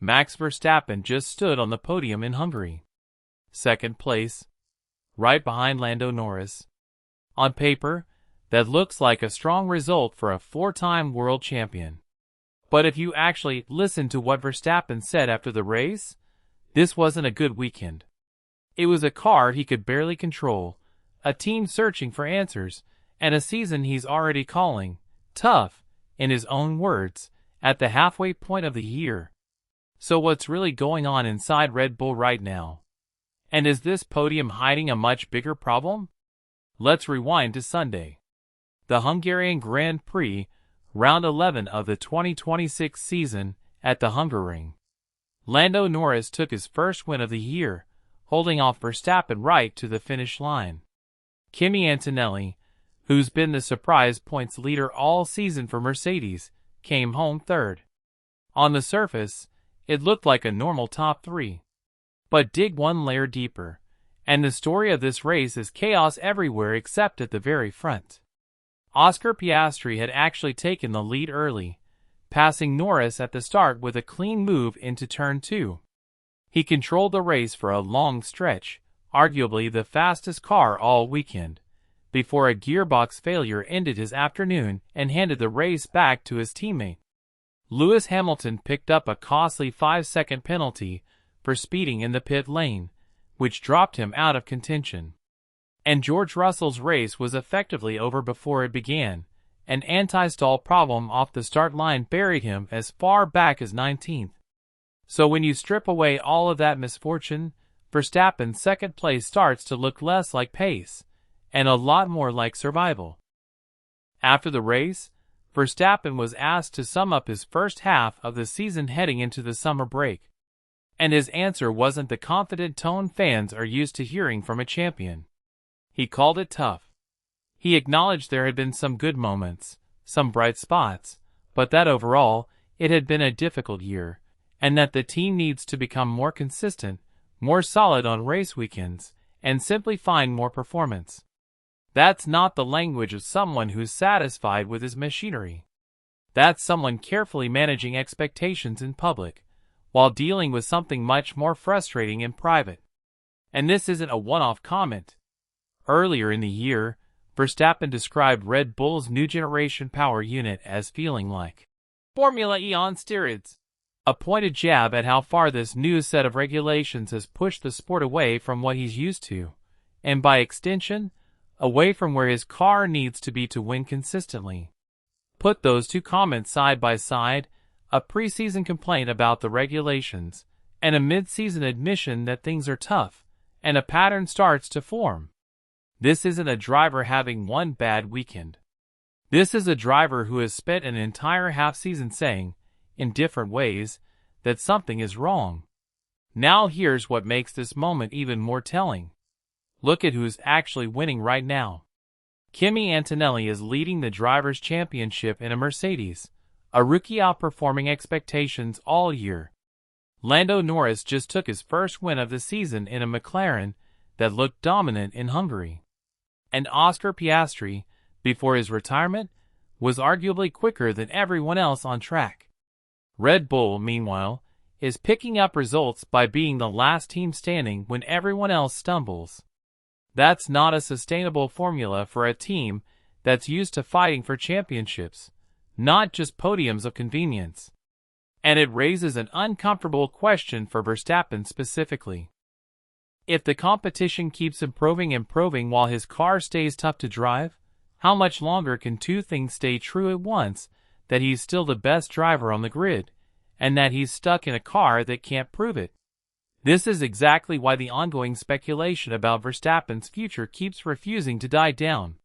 Max Verstappen just stood on the podium in Hungary. Second place, right behind Lando Norris. On paper, that looks like a strong result for a four-time world champion. But if you actually listen to what Verstappen said after the race, this wasn't a good weekend. It was a car he could barely control, a team searching for answers, and a season he's already calling tough, in his own words, at the halfway point of the year. So what's really going on inside Red Bull right now? And is this podium hiding a much bigger problem? Let's rewind to Sunday. The Hungarian Grand Prix, round 11 of the 2026 season at the Hungaroring. Lando Norris took his first win of the year, holding off Verstappen right to the finish line. Kimi Antonelli, who's been the surprise points leader all season for Mercedes, came home third. On the surface, it looked like a normal top three. But dig one layer deeper, and the story of this race is chaos everywhere except at the very front. Oscar Piastri had actually taken the lead early, passing Norris at the start with a clean move into turn 2. He controlled the race for a long stretch, arguably the fastest car all weekend, before a gearbox failure ended his afternoon and handed the race back to his teammate. Lewis Hamilton picked up a costly 5-second penalty for speeding in the pit lane, which dropped him out of contention. And George Russell's race was effectively over before it began. An anti-stall problem off the start line buried him as far back as 19th. So when you strip away all of that misfortune, Verstappen's second place starts to look less like pace, and a lot more like survival. After the race, Verstappen was asked to sum up his first half of the season heading into the summer break. And his answer wasn't the confident tone fans are used to hearing from a champion. He called it tough. He acknowledged there had been some good moments, some bright spots, but that overall, it had been a difficult year, and that the team needs to become more consistent, more solid on race weekends, and simply find more performance. That's not the language of someone who's satisfied with his machinery. That's someone carefully managing expectations in public, while dealing with something much more frustrating in private. And this isn't a one-off comment. Earlier in the year, Verstappen described Red Bull's new generation power unit as feeling like Formula E on steroids, a pointed jab at how far this new set of regulations has pushed the sport away from what he's used to, and by extension, away from where his car needs to be to win consistently. Put those two comments side by side, a preseason complaint about the regulations, and a mid-season admission that things are tough, and a pattern starts to form. This isn't a driver having one bad weekend. This is a driver who has spent an entire half-season saying, in different ways, that something is wrong. Now here's what makes this moment even more telling. Look at who's actually winning right now. Kimi Antonelli is leading the Drivers' Championship in a Mercedes, a rookie outperforming expectations all year. Lando Norris just took his first win of the season in a McLaren that looked dominant in Hungary. And Oscar Piastri, before his retirement, was arguably quicker than everyone else on track. Red Bull, meanwhile, is picking up results by being the last team standing when everyone else stumbles. That's not a sustainable formula for a team that's used to fighting for championships, not just podiums of convenience. And it raises an uncomfortable question for Verstappen specifically. If the competition keeps improving while his car stays tough to drive, how much longer can two things stay true at once, that he's still the best driver on the grid, and that he's stuck in a car that can't prove it? This is exactly why the ongoing speculation about Verstappen's future keeps refusing to die down.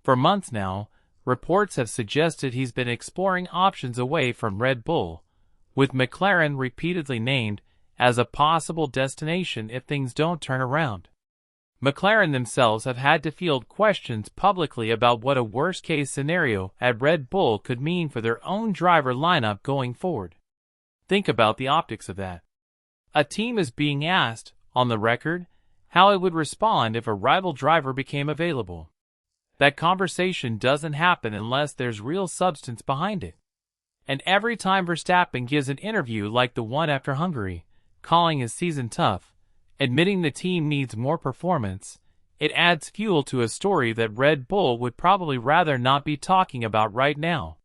For months now, reports have suggested he's been exploring options away from Red Bull, with McLaren repeatedly named as a possible destination if things don't turn around. McLaren themselves have had to field questions publicly about what a worst-case scenario at Red Bull could mean for their own driver lineup going forward. Think about the optics of that. A team is being asked, on the record, how it would respond if a rival driver became available. That conversation doesn't happen unless there's real substance behind it. And every time Verstappen gives an interview like the one after Hungary, calling his season tough, admitting the team needs more performance, it adds fuel to a story that Red Bull would probably rather not be talking about right now.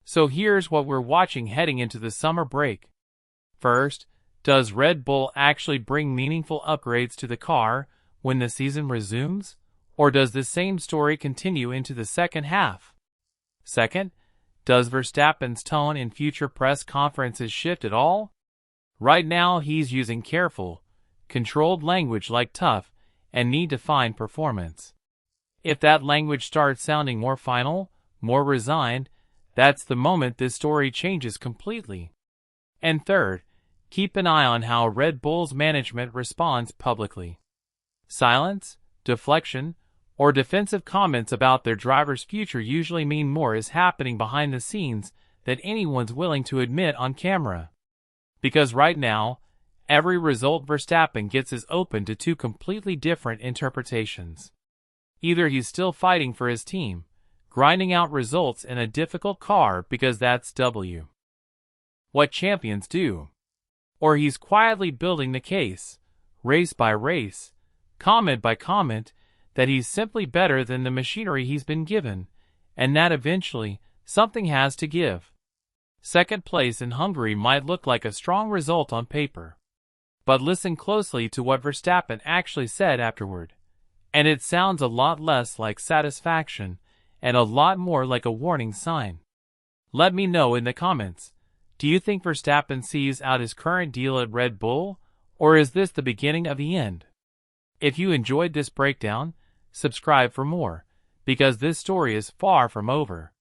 So here's what we're watching heading into the summer break. First, does Red Bull actually bring meaningful upgrades to the car when the season resumes? Or does the same story continue into the second half? Second, does Verstappen's tone in future press conferences shift at all? Right now he's using careful, controlled language like tough and need to find performance. If that language starts sounding more final, more resigned, that's the moment this story changes completely. And third, keep an eye on how Red Bull's management responds publicly. Silence, deflection, or defensive comments about their driver's future usually mean more is happening behind the scenes than anyone's willing to admit on camera. Because right now, every result Verstappen gets is open to two completely different interpretations. Either he's still fighting for his team, grinding out results in a difficult car because that's what champions do. Or he's quietly building the case, race by race, comment by comment, that he's simply better than the machinery he's been given, and that eventually, something has to give. Second place in Hungary might look like a strong result on paper. But listen closely to what Verstappen actually said afterward. And it sounds a lot less like satisfaction, and a lot more like a warning sign. Let me know in the comments. Do you think Verstappen sees out his current deal at Red Bull, or is this the beginning of the end? If you enjoyed this breakdown, subscribe for more, because this story is far from over.